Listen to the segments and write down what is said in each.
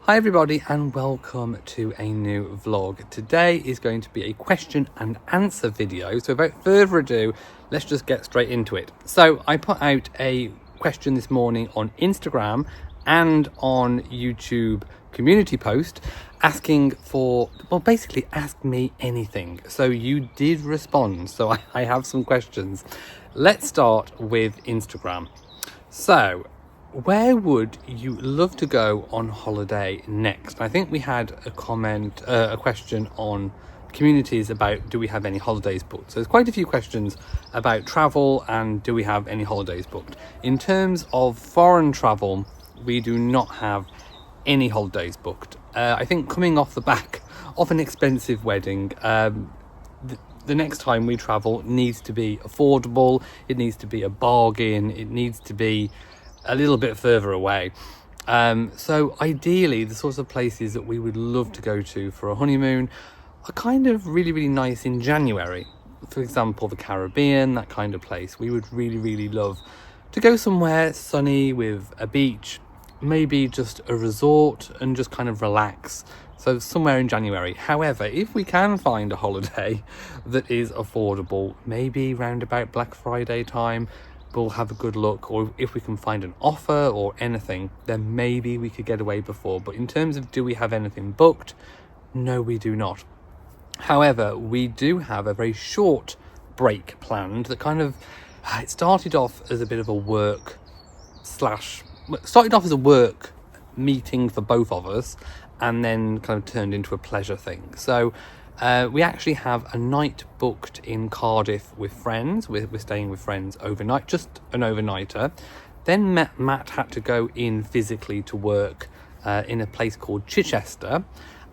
Hi everybody and welcome to a new vlog. Today is going to be a question and answer video, so without further ado, let's just get straight into it. So I put out a question this morning on Instagram and on YouTube community post asking for, well, basically ask me anything. So you did respond, so I have some questions. Let's start with Instagram. So where would you love to go on holiday next? I think we had a comment, a question on communities about do we have any holidays booked. So there's quite a few questions about travel and do we have any holidays booked. In terms of foreign travel, we do not have any holidays booked. I think coming off the back of an expensive wedding, the next time we travel needs to be affordable, it needs to be a bargain, it needs to be a little bit further away. So ideally the sorts of places that we would love to go to for a honeymoon are kind of really nice in January. For example, the Caribbean, that kind of place. We would really love to go somewhere sunny with a beach, maybe just a resort and just kind of relax. So somewhere in January. However, if we can find a holiday that is affordable, maybe round about Black Friday time, we'll have a good look. Or if we can find an offer or anything, then maybe we could get away before. But in terms of do we have anything booked, no, we do not. However, we do have a very short break planned that kind of, it started off as a bit of a work meeting for both of us, and then kind of turned into a pleasure thing. So we actually have a night booked in Cardiff with friends. We're staying with friends overnight, just an overnighter. Then Matt had to go in physically to work in a place called Chichester.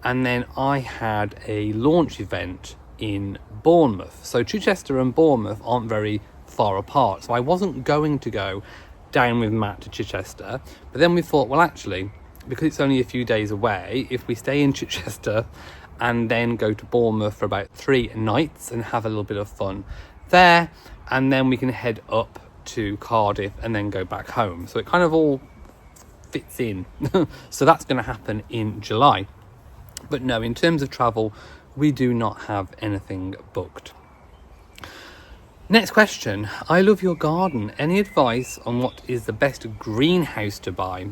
And then I had a launch event in Bournemouth. So Chichester and Bournemouth aren't very far apart. So I wasn't going to go down with Matt to Chichester. But then we thought, well, actually, because it's only a few days away, if we stay in Chichester and then go to Bournemouth for about 3 nights and have a little bit of fun there, and then we can head up to Cardiff and then go back home. So it kind of all fits in. So that's going to happen in July. But no, in terms of travel, we do not have anything booked. Next question. I love your garden. Any advice on what is the best greenhouse to buy?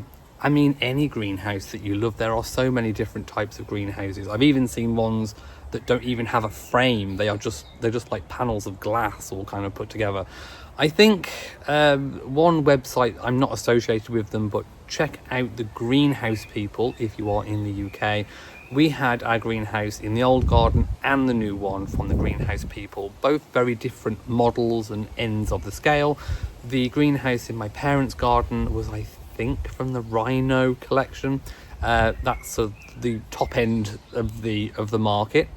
I mean, any greenhouse that you love. There are so many different types of greenhouses. I've even seen ones that don't even have a frame. They're just like panels of glass all kind of put together. I think one website, I'm not associated with them, but check out the Greenhouse People if you are in the UK. We had our greenhouse in the old garden and the new one from the Greenhouse People, both very different models and ends of the scale. The greenhouse in my parents' garden was, I think, from the Rhino collection. That's the top end of the market.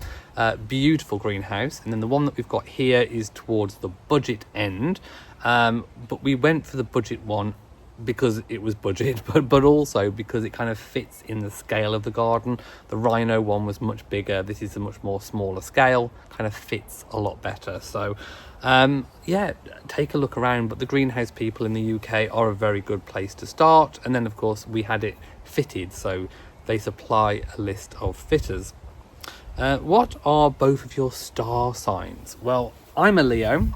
Beautiful greenhouse. And then the one that we've got here is towards the budget end, but we went for the budget one because it was budget, but also because it kind of fits in the scale of the garden. The Rhino one was much bigger. This is a much more smaller scale, kind of fits a lot better. So yeah, take a look around, but the Greenhouse People in the UK are a very good place to start. And then of course we had it fitted, so they supply a list of fitters. What are both of your star signs? Well, I'm a Leo,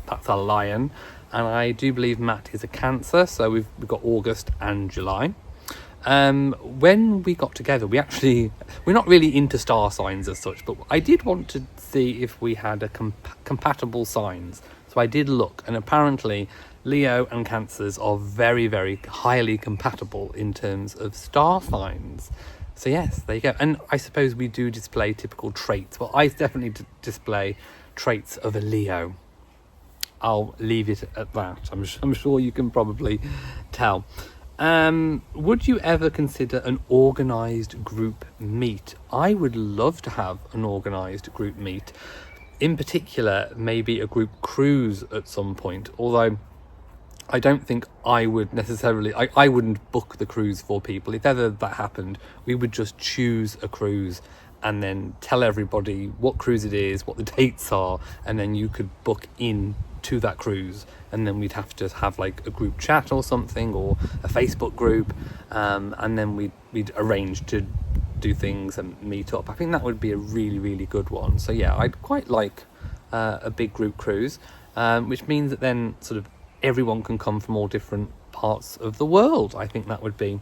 that's a lion, and I do believe Matt is a Cancer, so we've got August and July. When we got together, we're not really into star signs as such, but I did want to see if we had a compatible signs. So I did look, and apparently Leo and Cancers are very highly compatible in terms of star signs. So yes, there you go. And I suppose we do display typical traits. Well, I definitely display traits of a Leo. I'll leave it at that. I'm sure you can probably tell. Would you ever consider an organised group meet? I would love to have an organised group meet. In particular, maybe a group cruise at some point. Although I don't think I would necessarily, I wouldn't book the cruise for people. If ever that happened, we would just choose a cruise and then tell everybody what cruise it is, what the dates are, and then you could book in to that cruise, and then we'd have to have like a group chat or something, or a Facebook group, and then we'd arrange to do things and meet up. I think that would be a really, really good one. So yeah, I'd quite like a big group cruise, which means that then sort of everyone can come from all different parts of the world. I think that would be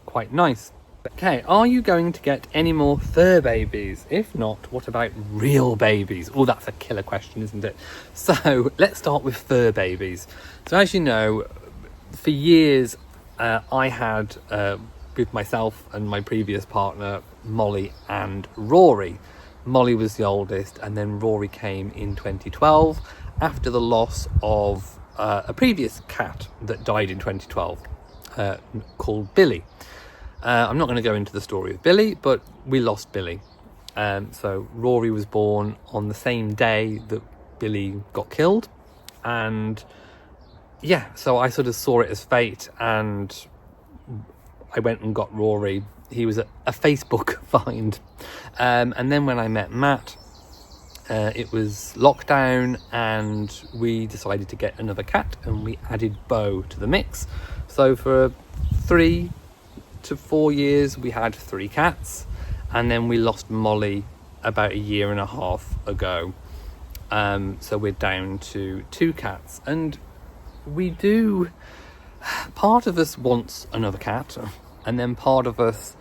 quite nice. Okay, are you going to get any more fur babies? If not, what about real babies? Oh, that's a killer question, isn't it? So let's start with fur babies. So as you know, for years I had with myself and my previous partner, Molly and Rory. Molly was the oldest, and then Rory came in 2012 after the loss of a previous cat that died in 2012 called Billy. I'm not going to go into the story of Billy, but we lost Billy. So Rory was born on the same day that Billy got killed. And yeah, so I sort of saw it as fate, and I went and got Rory. He was a Facebook find. And then when I met Matt, it was lockdown, and we decided to get another cat, and we added Bo to the mix. So for 3 to 4 years we had 3 cats, and then we lost Molly about 1.5 years ago. So we're down to 2 cats, and part of us wants another cat, and then part of us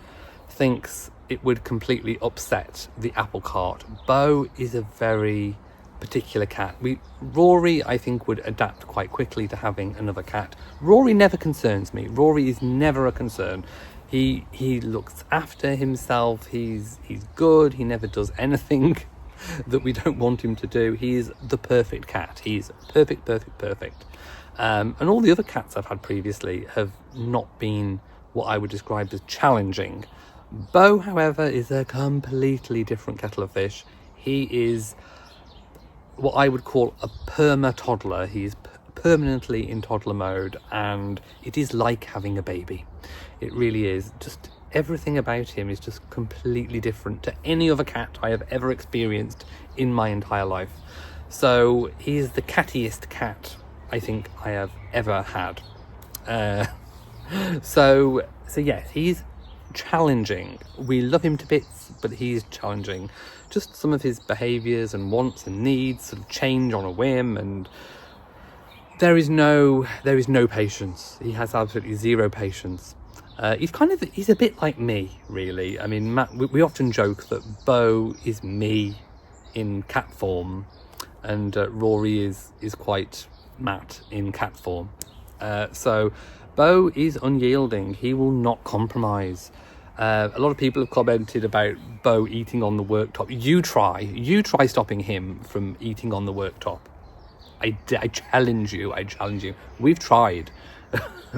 thinks it would completely upset the apple cart. Bo is a very particular cat. Rory, I think, would adapt quite quickly to having another cat. Rory never concerns me. Rory is never a concern. He looks after himself. He's good. He never does anything that we don't want him to do. He's the perfect cat. He's perfect. And all the other cats I've had previously have not been what I would describe as challenging. Bo, however, is a completely different kettle of fish. He is what I would call a perma-toddler. He's permanently in toddler mode, and it is like having a baby. It really is. Just everything about him is just completely different to any other cat I have ever experienced in my entire life. So he is the cattiest cat I think I have ever had. So yes, he's challenging. We love him to bits, but he's challenging. Just some of his behaviours and wants and needs sort of change on a whim, and there is no patience. He has absolutely zero patience. He's a bit like me, really. I mean, Matt, we often joke that Bo is me in cat form, and Rory is quite Matt in cat form. So Bo is unyielding. He will not compromise. A lot of people have commented about Bo eating on the worktop. You try stopping him from eating on the worktop. I challenge you. We've tried.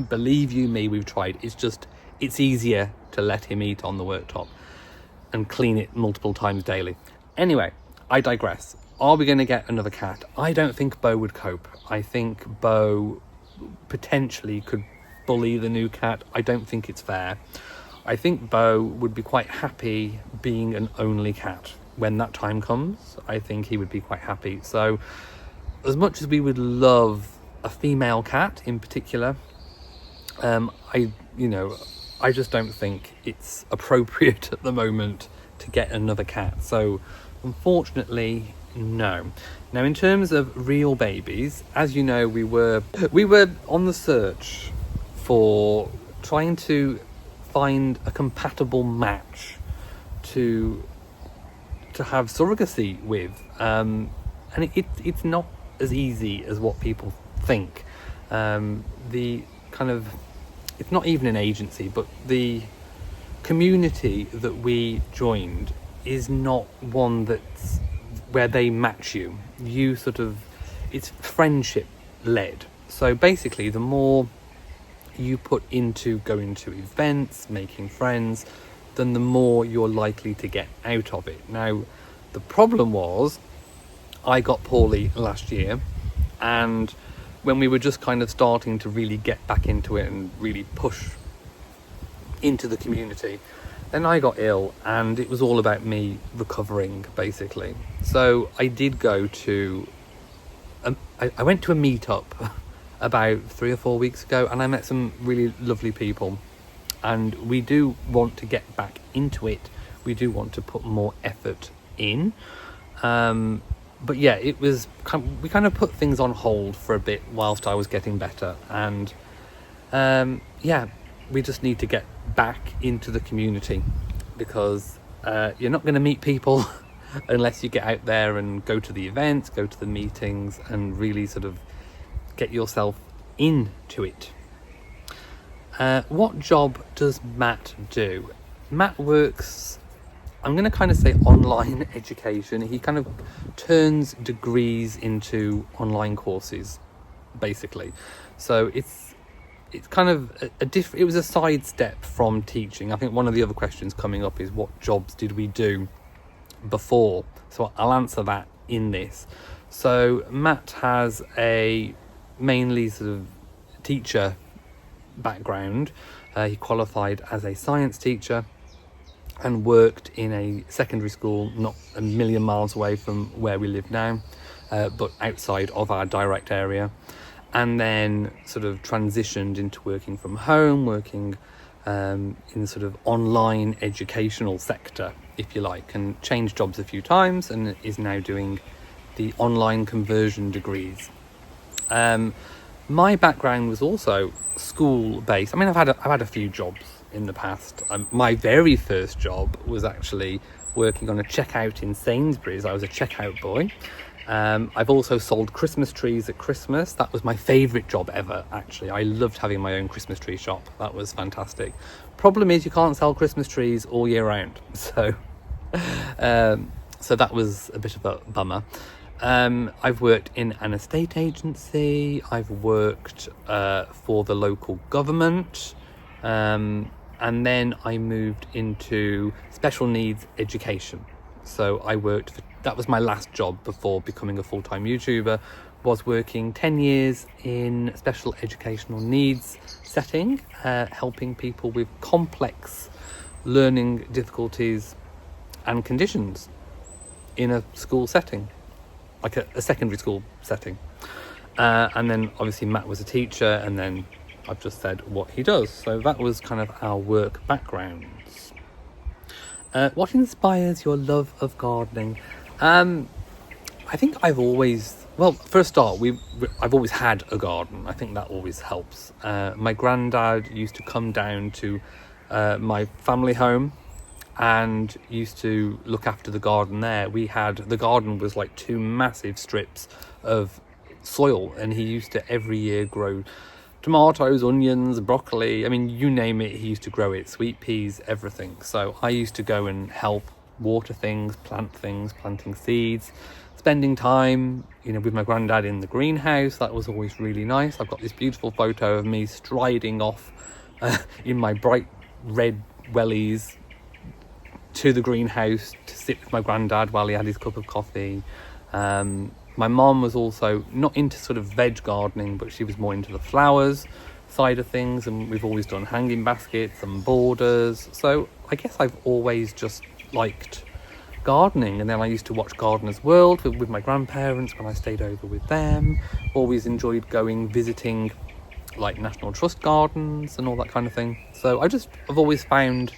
Believe you me, we've tried. It's easier to let him eat on the worktop and clean it multiple times daily. Anyway, I digress. Are we going to get another cat? I don't think Bo would cope. I think Bo potentially could bully the new cat. I don't think it's fair. I think Bo would be quite happy being an only cat. When that time comes, I think he would be quite happy. So as much as we would love a female cat in particular, I just don't think it's appropriate at the moment to get another cat. So unfortunately, no. Now, in terms of real babies, as you know, we were on the search for trying to find a compatible match to have surrogacy with, and it's not as easy as what people think. It's not even an agency, but the community that we joined is not one that's where they match you. It's friendship led. So basically, the more you put into going to events, making friends, then the more you're likely to get out of it. Now, the problem was I got poorly last year, and when we were just kind of starting to really get back into it and really push into the community, then I got ill, and it was all about me recovering, basically. So I did go to I went to a meetup about 3 or 4 weeks ago, and I met some really lovely people, and we do want to get back into it. We do want to put more effort in, but yeah, we kind of put things on hold for a bit whilst I was getting better, and yeah, we just need to get back into the community, because you're not going to meet people unless you get out there and go to the events, go to the meetings, and really sort of get yourself into it. What job does Matt do? Matt works, I'm going to kind of say, online education. He kind of turns degrees into online courses, basically. So it's kind of it was a sidestep from teaching. I think one of the other questions coming up is, what jobs did we do before? So I'll answer that in this. So Matt has a mainly sort of teacher background. He qualified as a science teacher and worked in a secondary school not a million miles away from where we live now, but outside of our direct area, and then sort of transitioned into working from home, working in the sort of online educational sector, if you like, and changed jobs a few times, and is now doing the online conversion degrees. My background was also school based. I mean, I've had a few jobs in the past. My very first job was actually working on a checkout in Sainsbury's. I was a checkout boy. I've also sold Christmas trees at Christmas. That was my favourite job ever, actually. I loved having my own Christmas tree shop. That was fantastic. Problem is, you can't sell Christmas trees all year round. So that was a bit of a bummer. I've worked in an estate agency. I've worked for the local government. And then I moved into special needs education. So that was my last job before becoming a full-time YouTuber, was working 10 years in special educational needs setting, helping people with complex learning difficulties and conditions in a school setting, like a secondary school setting. And then obviously Matt was a teacher, and then I've just said what he does. So that was kind of our work backgrounds. What inspires your love of gardening? I think I've always, well, for a start, I've always had a garden. I think that always helps. My granddad used to come down to my family home and used to look after the garden there. The garden was like 2 massive strips of soil, and he used to every year grow tomatoes, onions, broccoli. I mean, you name it, he used to grow it, sweet peas, everything. So I used to go and help water things, planting seeds, spending time, with my granddad in the greenhouse. That was always really nice. I've got this beautiful photo of me striding off in my bright red wellies to the greenhouse to sit with my granddad while he had his cup of coffee. My mom was also not into sort of veg gardening, but she was more into the flowers side of things, and we've always done hanging baskets and borders. So I guess I've always just liked gardening. And then I used to watch Gardener's World with my grandparents when I stayed over with them. Always enjoyed visiting like National Trust gardens and all that kind of thing. So I've always found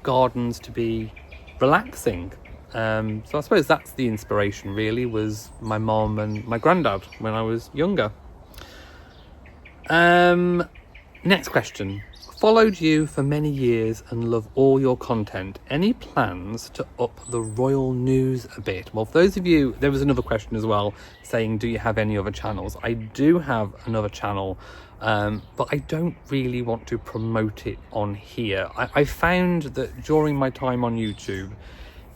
gardens to be relaxing. So I suppose that's the inspiration, really, was my mom and my granddad when I was younger. Next question. Followed you for many years and love all your content. Any plans to up the royal news a bit? Well, for those of you, there was another question as well saying, do you have any other channels? I do have another channel, but I don't really want to promote it on here. I found that during my time on YouTube,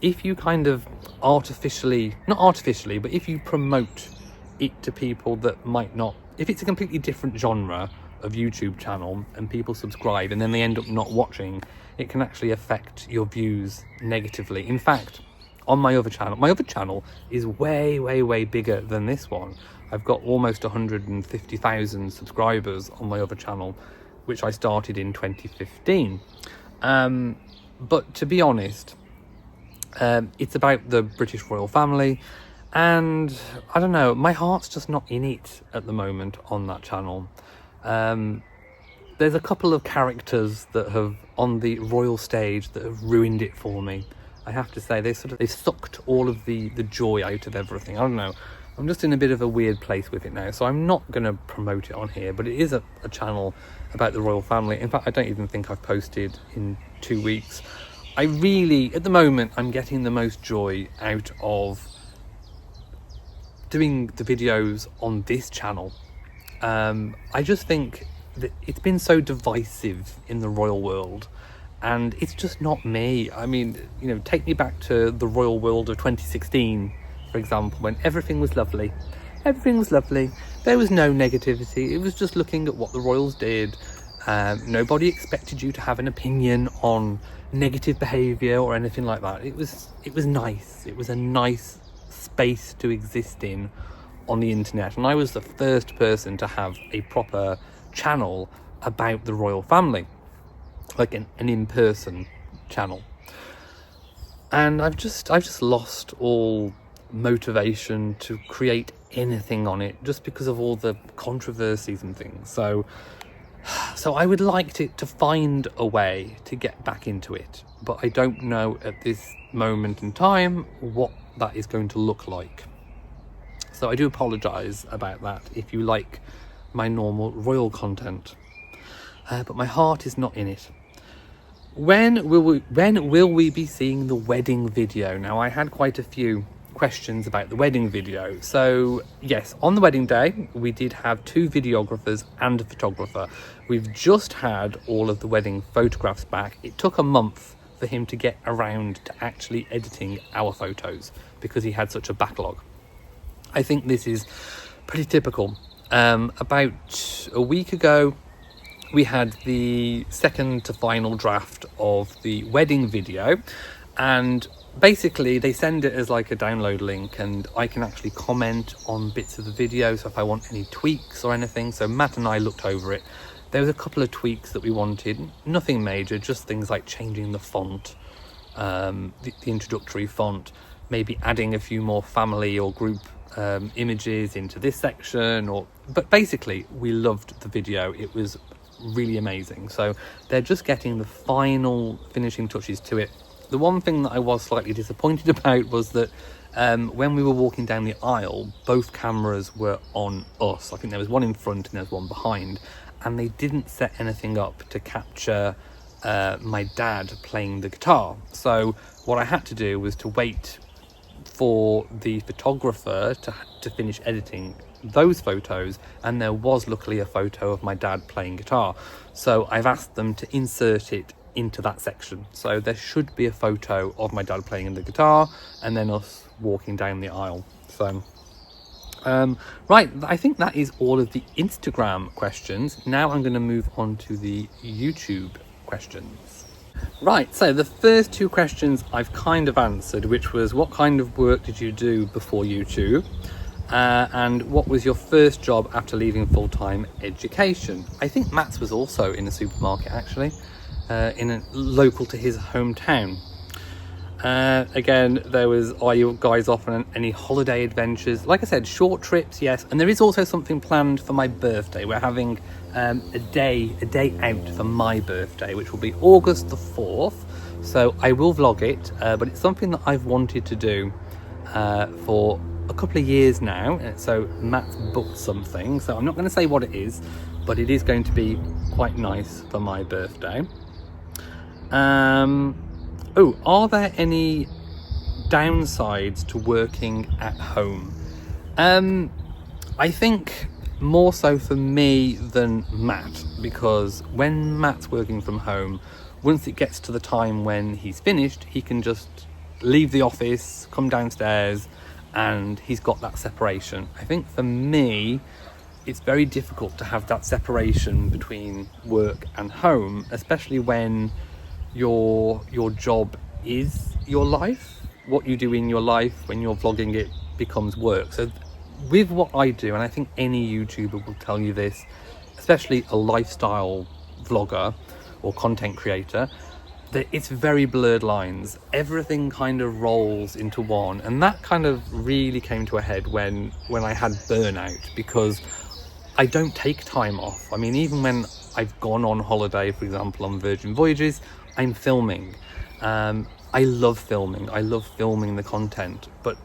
if you kind of not artificially, but if you promote it to people that might not, if it's a completely different genre of YouTube channel and people subscribe and then they end up not watching, it can actually affect your views negatively. In fact, on my other channel is way, way, way bigger than this one. I've got almost 150,000 subscribers on my other channel, which I started in 2015. But to be honest, it's about the British royal family, And I don't know, my heart's just not in it at the moment on that channel. There's a couple of characters that have, on the royal stage, that have ruined it for me. I have to say, they've sucked all of the joy out of everything. I don't know, I'm just in a bit of a weird place with it now, so I'm not going to promote it on here, but it is a channel about the royal family. In fact, I don't even think I've posted in 2 weeks. I really, at the moment, I'm getting the most joy out of doing the videos on this channel. I just think that it's been so divisive in the royal world, and it's just not me. I mean, you know, take me back to the royal world of 2016, for example, when everything was lovely. Everything was lovely. There was no negativity. It was just looking at what the royals did. Nobody expected you to have an opinion on negative behaviour or anything like that. It was nice. It was a nice space to exist in on the internet, and I was the first person to have a proper channel about the royal family, like an in-person channel. And I've just lost all motivation to create anything on it, just because of all the controversies and things. So I would like to find a way to get back into it, but I don't know at this moment in time what that is going to look like. So I do apologise about that if you like my normal royal content, but my heart is not in it. When will we be seeing the wedding video? Now, I had quite a few questions about the wedding video. So yes, on the wedding day we did have 2 videographers and a photographer. We've just had all of the wedding photographs back. It took a month for him to get around to actually editing our photos because he had such a backlog. I think this is pretty typical. About a week ago we had the second to final draft of the wedding video, and basically they send it as like a download link, and I can actually comment on bits of the video, so if I want any tweaks or anything. So Matt and I looked over it. There was a couple of tweaks that we wanted, nothing major, just things like changing the font, the introductory font, maybe adding a few more family or group images into this section, but basically we loved the video. It was really amazing. So they're just getting the final finishing touches to it. The one thing that I was slightly disappointed about was that when we were walking down the aisle, both cameras were on us. I think there was one in front and there was one behind, and they didn't set anything up to capture my dad playing the guitar. So what I had to do was to wait for the photographer to finish editing those photos, and there was luckily a photo of my dad playing guitar, so I've asked them to insert it into that section. So there should be a photo of my dad playing the guitar and then us walking down the aisle. So right, I think that is all of the Instagram questions. Now I'm going to move on to the YouTube questions. Right, so the first 2 questions I've kind of answered, which was what kind of work did you do before YouTube, and what was your first job after leaving full-time education. I think Matt's was also in a supermarket, actually, local to his hometown. Again, there was, are you guys off on any holiday adventures? Like I said, short trips, yes, and there is also something planned for my birthday. We're having a day out for my birthday, which will be August the 4th. So I will vlog it, but it's something that I've wanted to do for a couple of years now. So Matt's booked something, so I'm not going to say what it is, but it is going to be quite nice for my birthday. Oh, are there any downsides to working at home? I think more so for me than Matt, because when Matt's working from home, once it gets to the time when he's finished, he can just leave the office, come downstairs, and he's got that separation. I think for me, it's very difficult to have that separation between work and home, especially when your job is your life. What you do in your life when you're vlogging it becomes work. So with what I do, and I think any YouTuber will tell you this, especially a lifestyle vlogger or content creator, it's very blurred lines. Everything kind of rolls into one, and that kind of really came to a head when I had burnout, because I don't take time off. I mean, even when I've gone on holiday, for example, on Virgin Voyages, I'm filming. I love filming. I love filming the content, but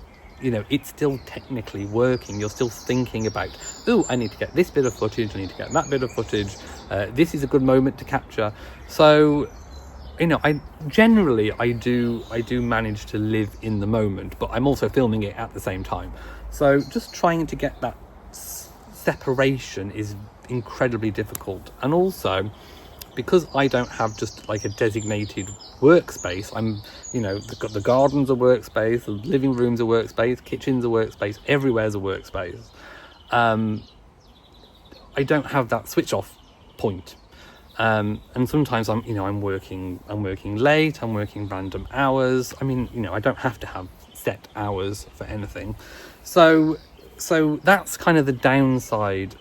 you know, it's still technically working. You're still thinking about, oh, I need to get this bit of footage, I need to get that bit of footage, this is a good moment to capture. So, you know, I do manage to live in the moment, but I'm also filming it at the same time. So just trying to get that separation is incredibly difficult. And also, because I don't have just like a designated workspace, I'm, you know, the garden's a workspace, the living room's a workspace, kitchen's a workspace, everywhere's a workspace. I don't have that switch off point. And sometimes I'm working late, I'm working random hours. I mean, you know, I don't have to have set hours for anything. So that's kind of the downside,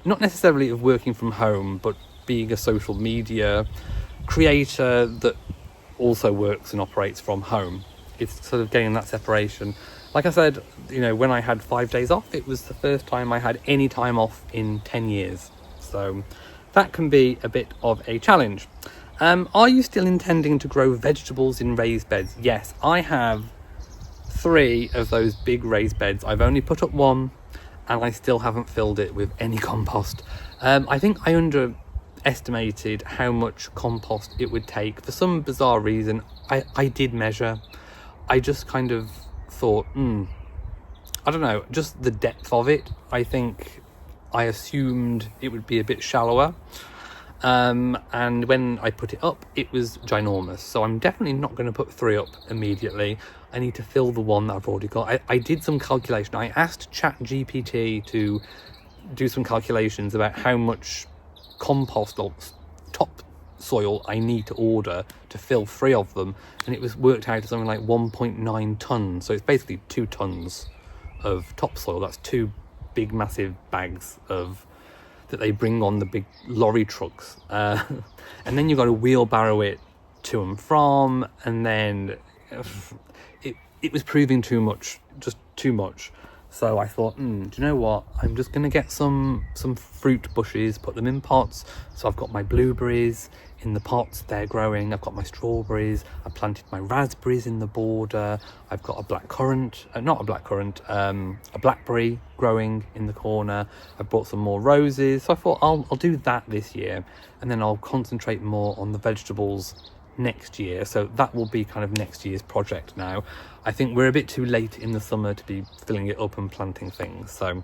not necessarily of working from home, but being a social media creator that also works and operates from home. It's sort of getting that separation. Like I said, you know, when I had 5 days off, it was the first time I had any time off in 10 years. So that can be a bit of a challenge. Are you still intending to grow vegetables in raised beds? Yes, I have 3 of those big raised beds. I've only put up 1, and I still haven't filled it with any compost. I think I underestimated how much compost it would take. For some bizarre reason, I did measure. I just kind of thought, I don't know, just the depth of it. I think I assumed it would be a bit shallower. And when I put it up, it was ginormous. So I'm definitely not going to put 3 up immediately. I need to fill the 1 that I've already got. I did some calculation. I asked ChatGPT to do some calculations about how much compost or topsoil I need to order to fill 3 of them, and it was worked out to something like 1.9 tons. So it's basically 2 tons of topsoil. That's 2 big massive bags of that they bring on the big lorry trucks, and then you've got to wheelbarrow it to and from, and then it was proving too much, just too much. So I thought, do you know what? I'm just going to get some fruit bushes, put them in pots. So I've got my blueberries in the pots, they're growing. I've got my strawberries. I planted my raspberries in the border. I've got a blackberry growing in the corner. I bought some more roses. So I thought I'll do that this year, and then I'll concentrate more on the vegetables next year. So that will be kind of next year's project now. I think we're a bit too late in the summer to be filling it up and planting things. So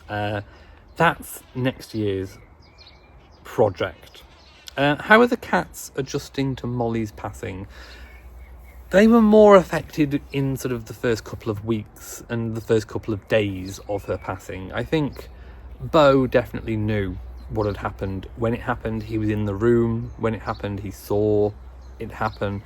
that's next year's project. How are the cats adjusting to Molly's passing? They were more affected in sort of the first couple of weeks and the first couple of days of her passing. I think Bo definitely knew what had happened. When it happened, he was in the room. When it happened, he saw it happen.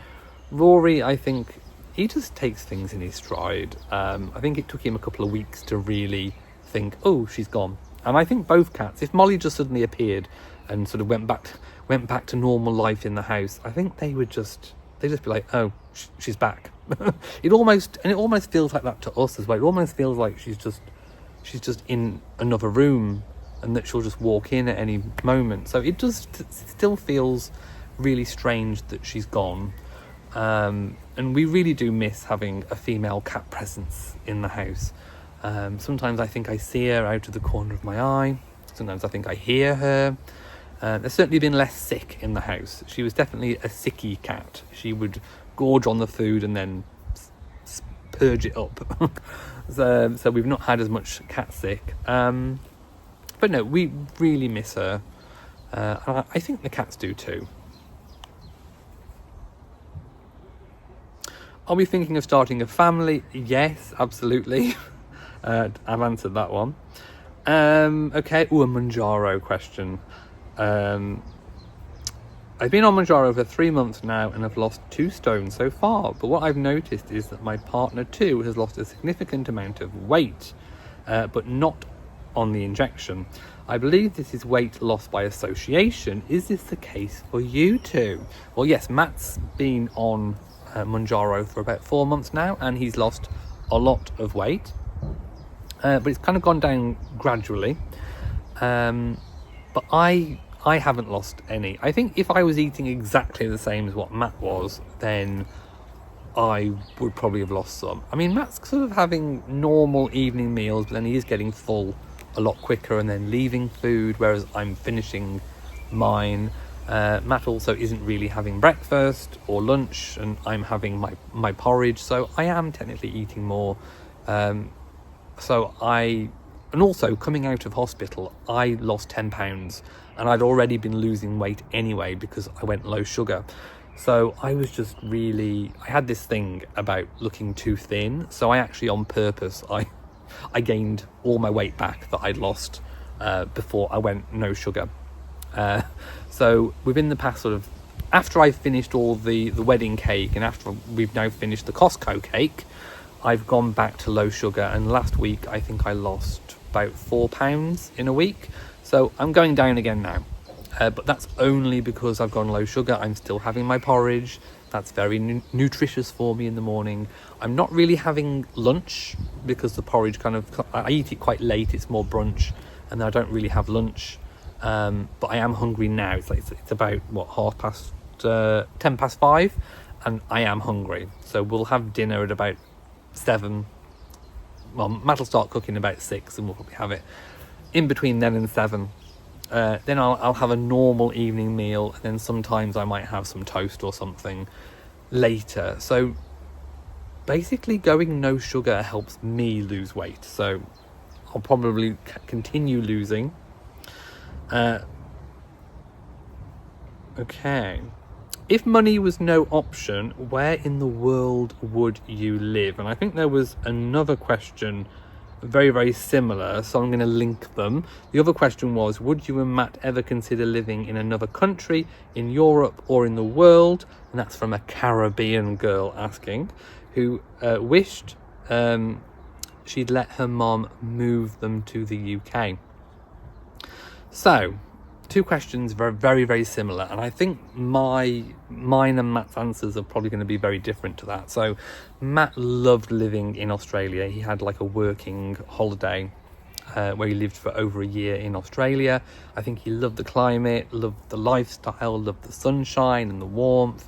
Rory, I think he just takes things in his stride. I think it took him a couple of weeks to really think, oh, she's gone. And I think both cats, if Molly just suddenly appeared and sort of went back to normal life in the house, I think they'd just be like, oh, she's back. It almost feels like that to us as well. It almost feels like she's just in another room, and that she'll just walk in at any moment. So it still feels really strange that she's gone. And we really do miss having a female cat presence in the house. Sometimes I think I see her out of the corner of my eye. Sometimes I think I hear her. There's certainly been less sick in the house. She was definitely a sicky cat. She would gorge on the food and then purge it up. So we've not had as much cat sick. But no, we really miss her. And I think the cats do too. Are we thinking of starting a family? Yes, absolutely. I've answered that one. Okay, a Manjaro question. I've been on Manjaro for 3 months now and have lost 2 stone so far, but what I've noticed is that my partner too has lost a significant amount of weight, but not on the injection. I believe this is weight loss by association. Is this the case for you too? Well, yes, Matt's been on Mounjaro for about 4 months now, and he's lost a lot of weight, but it's kind of gone down gradually. But I haven't lost any. I think if I was eating exactly the same as what Matt was, then I would probably have lost some. I mean, Matt's sort of having normal evening meals, but then he is getting full a lot quicker and then leaving food, whereas I'm finishing mine. Matt also isn't really having breakfast or lunch, and I'm having my porridge, so I am technically eating more. And also coming out of hospital, I lost 10 pounds, and I'd already been losing weight anyway because I went low sugar. So I was just I had this thing about looking too thin, so I actually on purpose, I gained all my weight back that I'd lost before I went no sugar. So within the past sort of, after I finished all the wedding cake, and after we've now finished the Costco cake, I've gone back to low sugar, and last week I think I lost about 4 pounds in a week. So I'm going down again now. But that's only because I've gone low sugar. I'm still having my porridge. That's very nutritious for me in the morning. I'm not really having lunch because the porridge I eat it quite late. It's more brunch, and then I don't really have lunch. But I am hungry now. It's about 5:10, and I am hungry. So we'll have dinner at about 7. Well, Matt will start cooking about 6, and we'll probably have it in between then and 7. Then I'll have a normal evening meal, and then sometimes I might have some toast or something later. So basically going no sugar helps me lose weight, so I'll probably continue losing. Okay. If money was no option, where in the world would you live? And I think there was another question very, very similar, so I'm going to link them. The other question was, would you and Matt ever consider living in another country, in Europe or in the world? And that's from a Caribbean girl asking, who wished she'd let her mom move them to the UK. So, 2 questions, very, very, very similar, and I think mine and Matt's answers are probably going to be very different to that. So Matt loved living in Australia. He had like a working holiday where he lived for over a year in Australia. I think he loved the climate, loved the lifestyle, loved the sunshine and the warmth.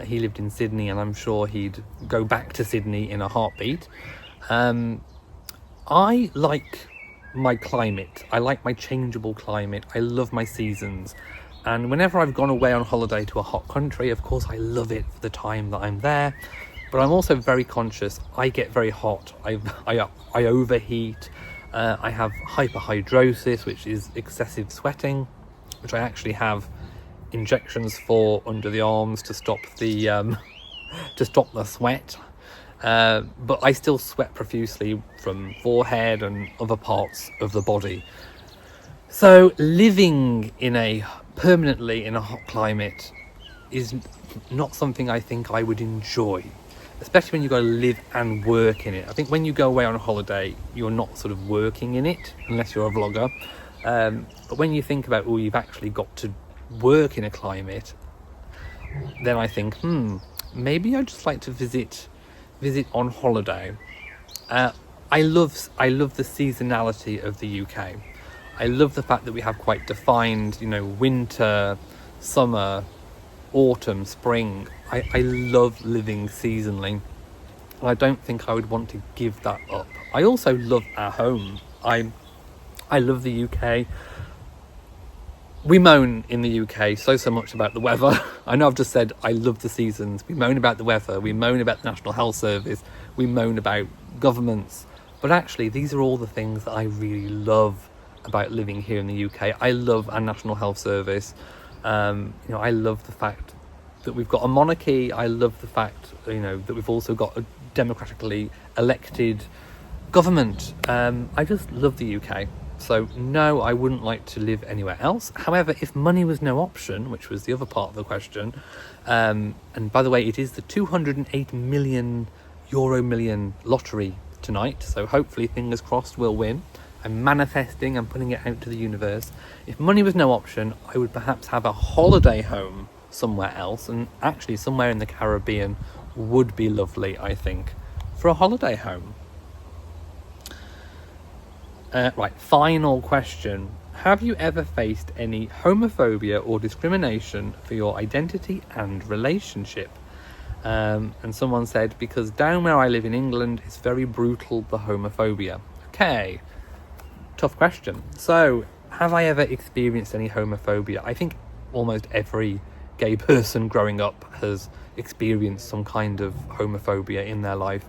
He lived in Sydney, and I'm sure he'd go back to Sydney in a heartbeat. I like my climate. I like my changeable climate. I love my seasons, and whenever I've gone away on holiday to a hot country, of course I love it for the time that I'm there, but I'm also very conscious. I get very hot. I overheat. I have hyperhidrosis, which is excessive sweating, which I actually have injections for under the arms to stop the sweat. But I still sweat profusely from forehead and other parts of the body. So living permanently in a hot climate is not something I think I would enjoy, especially when you've got to live and work in it. I think when you go away on a holiday, you're not sort of working in it, unless you're a vlogger. But when you think about, you've actually got to work in a climate, then I think, maybe I'd just like to visit on holiday. I love the seasonality of the UK. I love the fact that we have quite defined, winter, summer, autumn, spring. I love living seasonally, and I don't think I would want to give that up. I also love our home. I love the UK. We moan in the UK so much about the weather. I know I've just said I love the seasons. We moan about the weather. We moan about the National Health Service. We moan about governments. But actually, these are all the things that I really love about living here in the UK. I love our National Health Service. I love the fact that we've got a monarchy. I love the fact, that we've also got a democratically elected government. I just love the UK. So no, I wouldn't like to live anywhere else. However, if money was no option, which was the other part of the question, and by the way, it is the 208 million lottery tonight, so hopefully, fingers crossed, we'll win. I'm manifesting, I'm putting it out to the universe. If money was no option, I would perhaps have a holiday home somewhere else, and actually somewhere in the Caribbean would be lovely, I think, for a holiday home. Right, final question. Have you ever faced any homophobia or discrimination for your identity and relationship? And someone said, because down where I live in England, it's very brutal, the homophobia. Okay, tough question. So, have I ever experienced any homophobia? I think almost every gay person growing up has experienced some kind of homophobia in their life.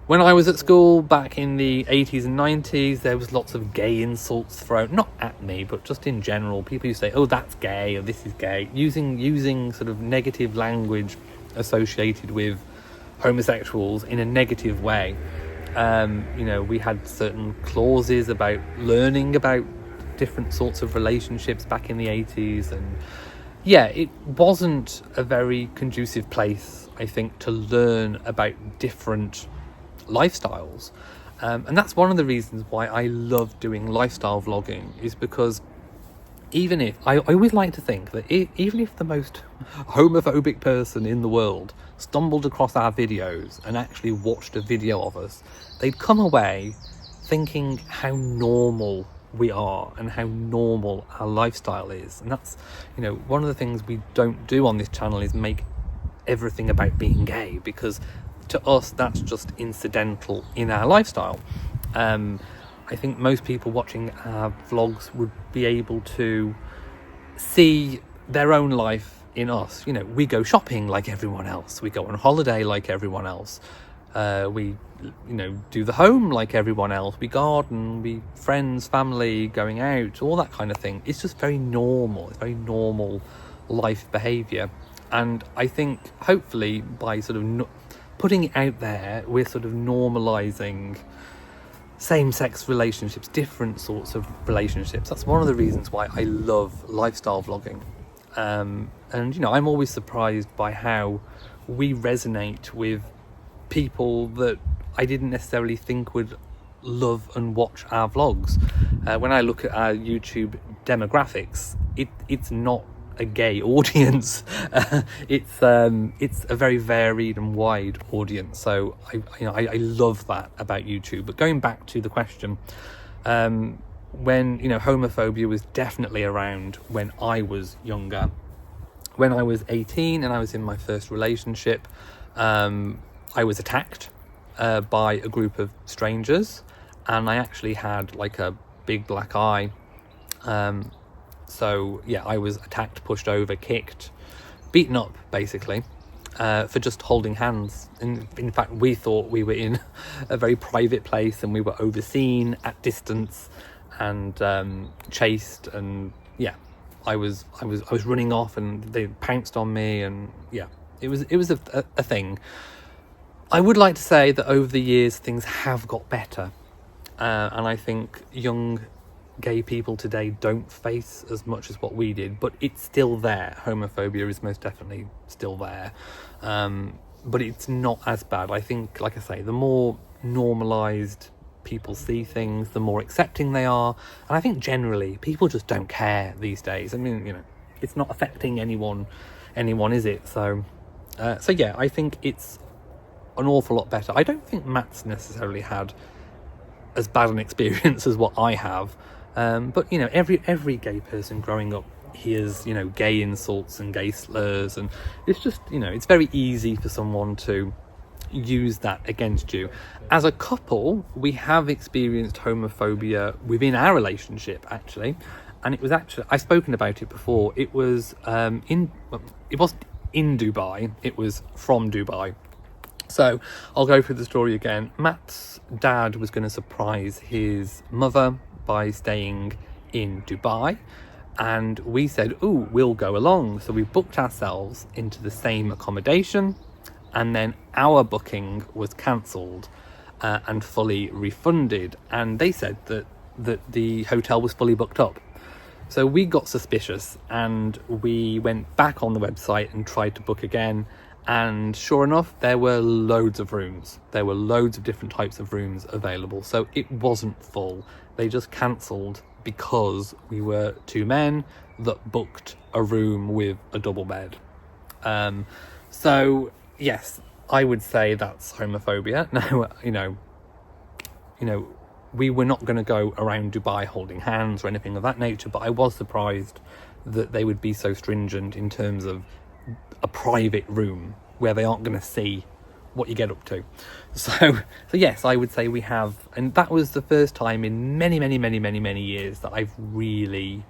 When I was at school back in the 80s and 90s, there was lots of gay insults thrown, not at me, but just in general. People used to say, oh, that's gay, or this is gay, using sort of negative language associated with homosexuals in a negative way. We had certain clauses about learning about different sorts of relationships back in the 80s, and yeah, it wasn't a very conducive place, I think, to learn about different lifestyles. And that's one of the reasons why I love doing lifestyle vlogging, is because even if I always like to think that even if the most homophobic person in the world stumbled across our videos and actually watched a video of us, they'd come away thinking how normal we are and how normal our lifestyle is. And that's, one of the things we don't do on this channel is make everything about being gay, because to us that's just incidental in our lifestyle. I think most people watching our vlogs would be able to see their own life in us. We go shopping like everyone else, we go on holiday like everyone else, we do the home like everyone else, we garden, we friends, family, going out, all that kind of thing. It's just very normal. It's very normal life behavior. And I think hopefully by sort of putting it out there, we're sort of normalizing same-sex relationships, different sorts of relationships. That's one of the reasons why I love lifestyle vlogging. And I'm always surprised by how we resonate with people that I didn't necessarily think would love and watch our vlogs. When I look at our YouTube demographics, it's not a gay audience. It's a very varied and wide audience. So I love that about YouTube. But going back to the question, when homophobia was definitely around when I was younger. When I was 18 and I was in my first relationship, I was attacked by a group of strangers, and I actually had like a big black eye. So yeah, I was attacked, pushed over, kicked, beaten up basically, for just holding hands. In fact, we thought we were in a very private place and we were overseen at distance and chased, and yeah, I was running off and they pounced on me, and yeah, it was a thing. I would like to say that over the years things have got better, and I think young gay people today don't face as much as what we did, but it's still there. Homophobia is most definitely still there, but it's not as bad. I think, like I say, the more normalized people see things, the more accepting they are, and I think generally people just don't care these days. I mean, it's not affecting anyone, is it? So yeah, I think it's an awful lot better. I don't think Matt's necessarily had as bad an experience as what I have. But every gay person growing up hears gay insults and gay slurs, and it's just it's very easy for someone to use that against you. As a couple, we have experienced homophobia within our relationship actually, and it was actually, I've spoken about it before. It was it wasn't in Dubai, it was from Dubai. So I'll go through the story again. Matt's dad was going to surprise his mother by staying in Dubai, and we said, "Ooh, we'll go along." So we booked ourselves into the same accommodation, and then our booking was cancelled and fully refunded, and they said that the hotel was fully booked up. So we got suspicious and we went back on the website and tried to book again, And sure enough, there were loads of rooms. There were loads of different types of rooms available. So it wasn't full. They just cancelled because we were two men that booked a room with a double bed. So yes, I would say that's homophobia. Now, we were not going to go around Dubai holding hands or anything of that nature, but I was surprised that they would be so stringent in terms of a private room where they aren't going to see what you get up to. So yes, I would say we have, and that was the first time in many years that I've really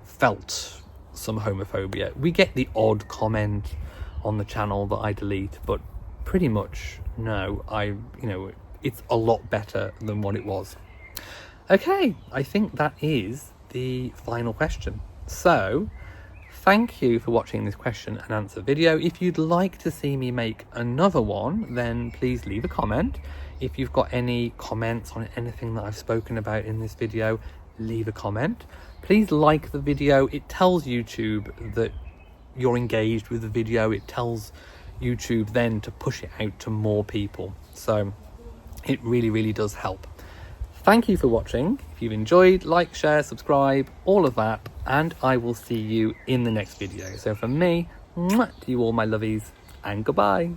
felt some homophobia. We get the odd comment on the channel that I delete, but pretty much no, it's a lot better than what it was. Okay, I think that is the final question. So thank you for watching this question and answer video. If you'd like to see me make another one, then please leave a comment. If you've got any comments on anything that I've spoken about in this video, leave a comment. Please like the video. It tells YouTube that you're engaged with the video. It tells YouTube then to push it out to more people. So it really does help. Thank you for watching. If you've enjoyed, like, share, subscribe, all of that, and I will see you in the next video. So from me, mwah, to you all my lovies, and goodbye.